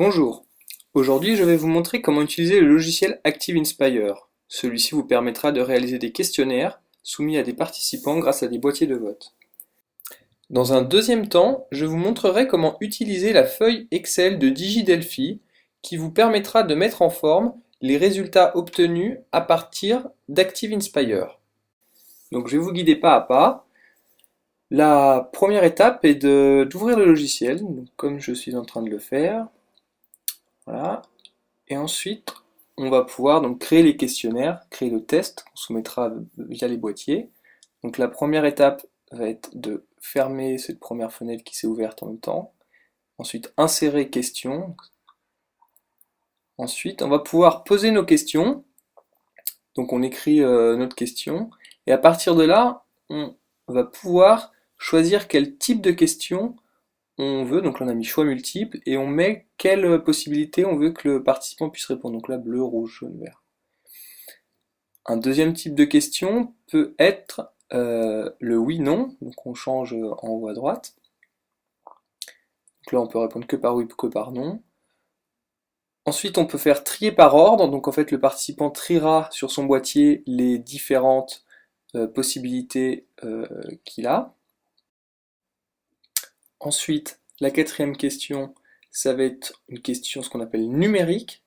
Bonjour, aujourd'hui je vais vous montrer comment utiliser le logiciel Active Inspire. Celui-ci vous permettra de réaliser des questionnaires soumis à des participants grâce à des boîtiers de vote. Dans un deuxième temps, je vous montrerai comment utiliser la feuille Excel de DigiDelphi qui vous permettra de mettre en forme les résultats obtenus à partir d'Active Inspire. Donc je vais vous guider pas à pas. La première étape est d'ouvrir le logiciel, donc comme je suis en train de le faire. Voilà. Et ensuite, on va pouvoir donc créer les questionnaires, créer le test qu'on soumettra via les boîtiers. Donc la première étape va être de fermer cette première fenêtre qui s'est ouverte en même temps. Ensuite, insérer question. Ensuite, on va pouvoir poser nos questions. Donc on écrit notre question. Et à partir de là, on va pouvoir choisir quel type de question on veut. Donc là, on a mis choix multiple et on met quelle possibilité on veut que le participant puisse répondre. Donc là, bleu, rouge, jaune, vert. Un deuxième type de question peut être le oui-non. Donc on change en haut à droite. Donc là, on peut répondre que par oui, que par non. Ensuite, on peut faire trier par ordre. Donc en fait, le participant triera sur son boîtier les différentes possibilités qu'il a. Ensuite, la quatrième question, ça va être une question, ce qu'on appelle numérique.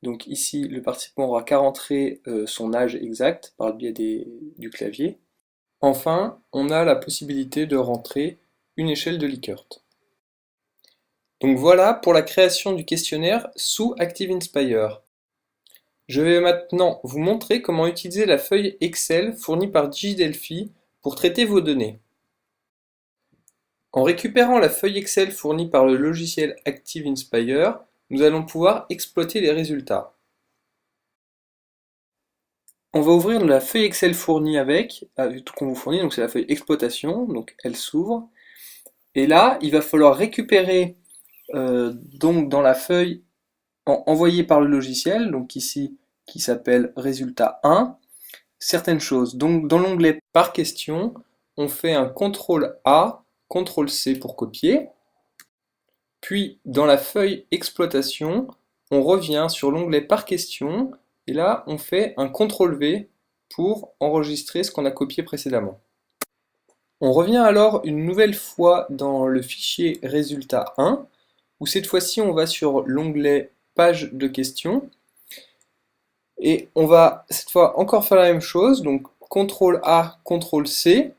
Donc ici, le participant aura qu'à rentrer son âge exact par le biais du clavier. Enfin, on a la possibilité de rentrer une échelle de Likert. Donc voilà pour la création du questionnaire sous Active Inspire. Je vais maintenant vous montrer comment utiliser la feuille Excel fournie par DigiDelphi pour traiter vos données. En récupérant la feuille Excel fournie par le logiciel Active Inspire, nous allons pouvoir exploiter les résultats. On va ouvrir la feuille Excel fournie qu'on vous fournit, donc c'est la feuille exploitation, donc elle s'ouvre. Et là, il va falloir récupérer donc dans la feuille envoyée par le logiciel, donc ici qui s'appelle résultat 1, certaines choses. Donc dans l'onglet par question, on fait un CTRL A, CTRL C pour copier. Puis dans la feuille exploitation, on revient sur l'onglet par question et là on fait un CTRL V pour enregistrer ce qu'on a copié précédemment. On revient alors une nouvelle fois dans le fichier résultat 1 où cette fois-ci on va sur l'onglet page de questions et on va cette fois encore faire la même chose, donc CTRL A, CTRL C,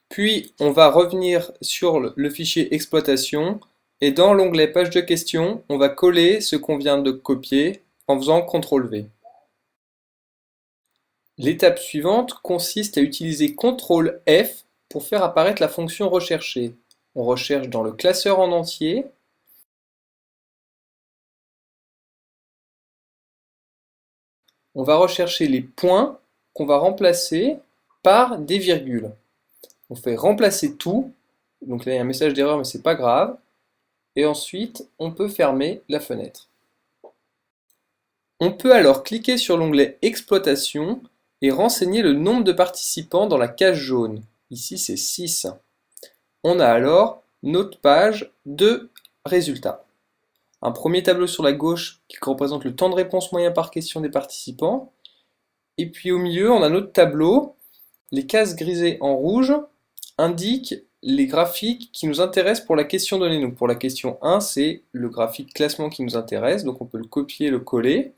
puis on va revenir sur le fichier exploitation et dans l'onglet page de questions, on va coller ce qu'on vient de copier en faisant CTRL V. L'étape suivante consiste à utiliser CTRL F pour faire apparaître la fonction recherchée. On recherche dans le classeur en entier. On va rechercher les points qu'on va remplacer par des virgules. On fait remplacer tout. Donc là il y a un message d'erreur mais c'est pas grave. Et ensuite, on peut fermer la fenêtre. On peut alors cliquer sur l'onglet Exploitation et renseigner le nombre de participants dans la case jaune. Ici, c'est 6. On a alors notre page de résultats. Un premier tableau sur la gauche qui représente le temps de réponse moyen par question des participants. Et puis au milieu, on a notre tableau. Les cases grisées en rouge indiquent les graphiques qui nous intéressent pour la question donnée. Donc pour la question 1, c'est le graphique classement qui nous intéresse, donc on peut le copier, le coller,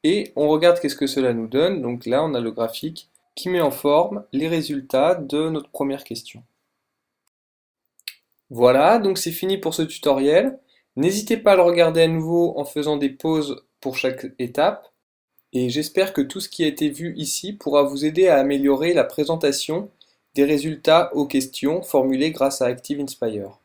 et on regarde qu'est-ce que cela nous donne. Donc là, on a le graphique qui met en forme les résultats de notre première question. Voilà, donc c'est fini pour ce tutoriel. N'hésitez pas à le regarder à nouveau en faisant des pauses pour chaque étape, et j'espère que tout ce qui a été vu ici pourra vous aider à améliorer la présentation des résultats aux questions formulées grâce à Active Inspire.